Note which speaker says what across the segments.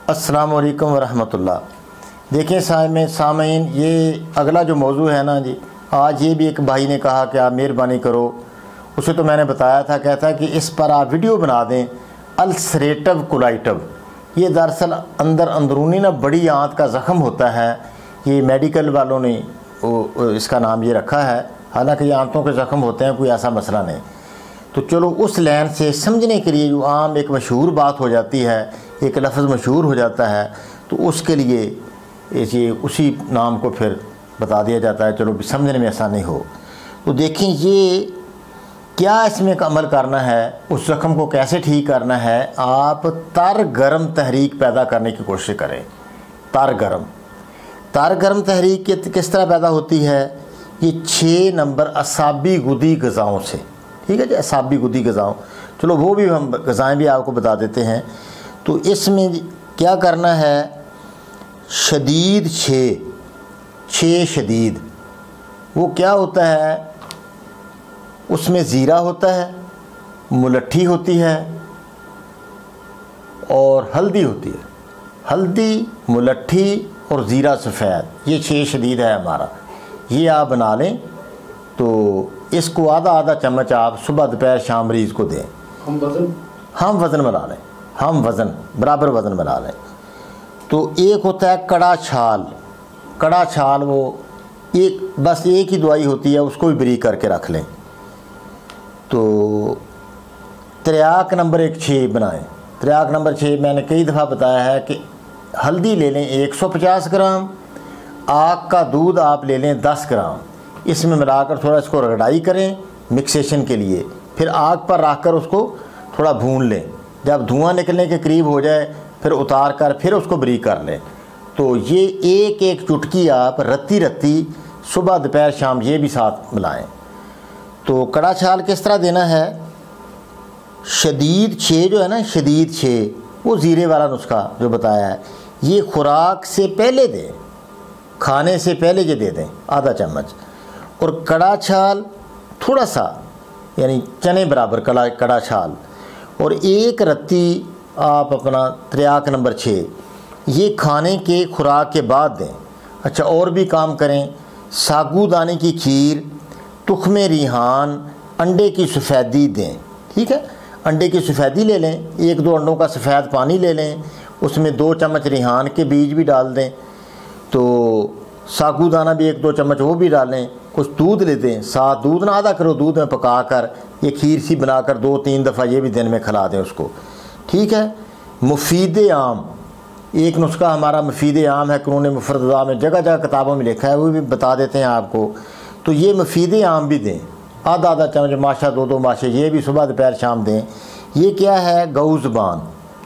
Speaker 1: السلام علیکم ورحمۃ اللہ۔ دیکھیں سامعین، یہ اگلا جو موضوع ہے نا جی، آج یہ بھی ایک بھائی نے کہا کہ آپ مہربانی کرو، اسے تو میں نے بتایا تھا، کہتا ہے کہ اس پر آپ ویڈیو بنا دیں، السریٹو کولائٹو۔ یہ دراصل اندرونی نا بڑی آنت کا زخم ہوتا ہے، یہ میڈیکل والوں نے اس کا نام یہ رکھا ہے، حالانکہ یہ آنتوں کے زخم ہوتے ہیں، کوئی ایسا مسئلہ نہیں۔ تو چلو اس لائن سے سمجھنے کے لیے جو عام ایک مشہور بات ہو جاتی ہے، ایک لفظ مشہور ہو جاتا ہے، تو اس کے لیے اسی نام کو پھر بتا دیا جاتا ہے، چلو سمجھنے میں آسانی ہو۔ تو دیکھیں یہ کیا اس میں عمل کرنا ہے، اس زخم کو کیسے ٹھیک کرنا ہے۔ آپ تر گرم تحریک پیدا کرنے کی کوشش کریں۔ تر گرم تحریک کس طرح پیدا ہوتی ہے؟ یہ 6 نمبر اعصابی گدی غذاؤں سے، ٹھیک ہے جی، اعصابی گدی غذاؤں، چلو وہ بھی ہم غذائیں بھی آپ کو بتا دیتے ہیں۔ تو اس میں کیا کرنا ہے، شدید 6 شدید، وہ کیا ہوتا ہے، اس میں زیرہ ہوتا ہے، ملٹھی ہوتی ہے اور ہلدی ہوتی ہے۔ ہلدی، ملٹھی اور زیرہ سفید، یہ 6 شدید ہے ہمارا۔ یہ آپ بنا لیں، تو اس کو آدھا چمچ آپ صبح دوپہر شام مریض کو دیں۔ ہم وزن بنا لیں، برابر وزن بنا لیں۔ تو ایک ہوتا ہے کڑا چھال، وہ بس ایک ہی دوائی ہوتی ہے، اس کو بھی بری کر کے رکھ لیں۔ تو تریاک نمبر 6 بنائیں۔ تریاک نمبر 6 میں نے کئی دفعہ بتایا ہے کہ ہلدی لے لیں 150 گرام، آگ کا دودھ آپ لے لیں 10 گرام، اس میں ملا کر تھوڑا اس کو رگڑائی کریں مکسیشن کے لیے، پھر آگ پر رکھ کر اس کو تھوڑا بھون لیں، جب دھواں نکلنے کے قریب ہو جائے پھر اتار کر پھر اس کو بری کر لیں۔ تو یہ ایک چٹکی آپ رتی صبح دوپہر شام یہ بھی ساتھ ملائیں۔ تو کڑا چھال کس طرح دینا ہے، شدید 6 جو ہے نا، شدید 6 وہ زیرے والا نسخہ جو بتایا ہے، یہ خوراک سے پہلے دیں، کھانے سے پہلے یہ دے دیں آدھا چمچ، اور کڑا چھال تھوڑا سا، یعنی چنے برابر کڑا چھال، اور ایک رتی آپ اپنا تریاک نمبر 6 یہ کھانے کے خوراک کے بعد دیں۔ اچھا اور بھی کام کریں، ساگو دانے کی کھیر، تخم ریحان، انڈے کی سفیدی دیں، ٹھیک ہے، انڈے کی سفیدی لے لیں، 1-2 انڈوں کا سفید پانی لے لیں، اس میں 2 چمچ ریحان کے بیج بھی ڈال دیں، تو ساگو دانہ بھی 1-2 چمچ وہ بھی ڈالیں، کچھ دودھ لے دیں، ساتھ دودھ نہ آدھا کرو، دودھ میں پکا کر یہ کھیر سی بنا کر 2-3 دفعہ یہ بھی دن میں کھلا دیں اس کو، ٹھیک ہے۔ مفید عام، ایک نسخہ ہمارا مفید عام ہے، قانون مفردہ میں جگہ کتابوں میں لکھا ہے، وہ بھی بتا دیتے ہیں آپ کو۔ تو یہ مفید عام بھی دیں، آدھا چمچ ماشا 2 ماشے، یہ بھی صبح دوپہر شام دیں۔ یہ کیا ہے، گؤ زبان،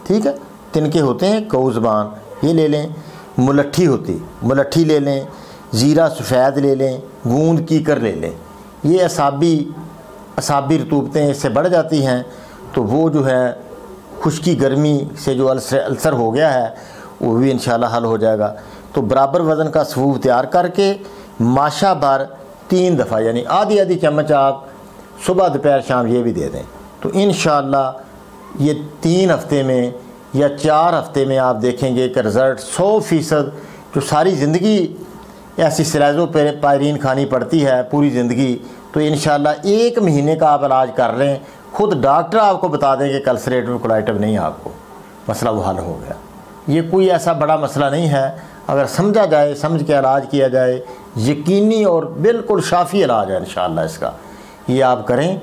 Speaker 1: ٹھیک ہے، تنکے ہوتے ہیں گؤ زبان، یہ لے لیں۔ ملٹھی لے لیں، زیرہ سفید لے لیں، گوند کی کر لے لیں۔ یہ اعصابی رطوبتیں اس سے بڑھ جاتی ہیں، تو وہ جو ہے خشکی گرمی سے جو السر ہو گیا ہے وہ بھی انشاءاللہ حل ہو جائے گا۔ تو برابر وزن کا صفوف تیار کر کے ماشا بھر 3 دفعہ، یعنی آدھی چمچ آپ صبح دوپہر شام یہ بھی دے دیں، تو انشاءاللہ یہ 3 ہفتے میں یا 4 ہفتے میں آپ دیکھیں گے کہ رزلٹ 100%، جو ساری زندگی ایسی سلیزو پائرین کھانی پڑتی ہے پوری زندگی، تو انشاءاللہ 1 مہینے کا آپ علاج کر رہے ہیں، خود ڈاکٹر آپ کو بتا دیں کہ السریٹو کولائٹس نہیں، آپ کو مسئلہ وہ حل ہو گیا۔ یہ کوئی ایسا بڑا مسئلہ نہیں ہے، اگر سمجھا جائے، سمجھ کے علاج کیا جائے، یقینی اور بالکل شافی علاج ہے انشاءاللہ اس کا۔ یہ آپ کریں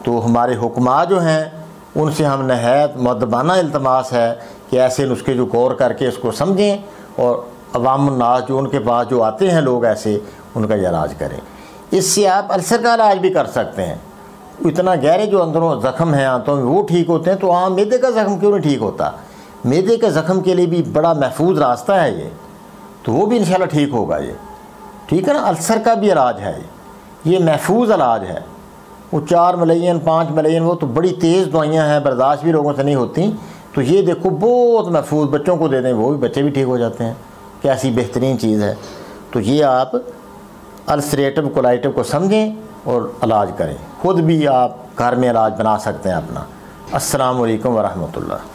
Speaker 1: تو ہمارے حکماء جو ہیں ان سے ہم نہایت مؤدبانہ التماس ہے کہ ایسے نسخے جو غور کر کے اس کو سمجھیں، اور عوام الناس جو ان کے پاس جو آتے ہیں لوگ ایسے، ان کا یہ علاج کریں۔ اس سے آپ السر کا علاج بھی کر سکتے ہیں، اتنا گہرے جو اندروں زخم ہیں آنتوں میں وہ ٹھیک ہوتے ہیں، تو عام معدے کا زخم کیوں نہیں ٹھیک ہوتا؟ معدے کے زخم کے لیے بھی بڑا محفوظ راستہ ہے یہ، تو وہ بھی انشاءاللہ ٹھیک ہوگا یہ، ٹھیک ہے نا۔ السر کا بھی علاج ہے یہ محفوظ علاج ہے۔ وہ 4 ملین 5 ملین وہ تو بڑی تیز دوائیاں ہیں، برداشت بھی لوگوں سے نہیں ہوتی، تو یہ دیکھو بہت محفوظ، بچوں کو دے دیں وہ بھی بچے بھی ٹھیک ہو جاتے ہیں، کیسی بہترین چیز ہے۔ تو یہ آپ السریٹو کولائٹس کو سمجھیں اور علاج کریں، خود بھی آپ گھر میں علاج بنا سکتے ہیں اپنا۔ السلام علیکم ورحمۃ اللہ۔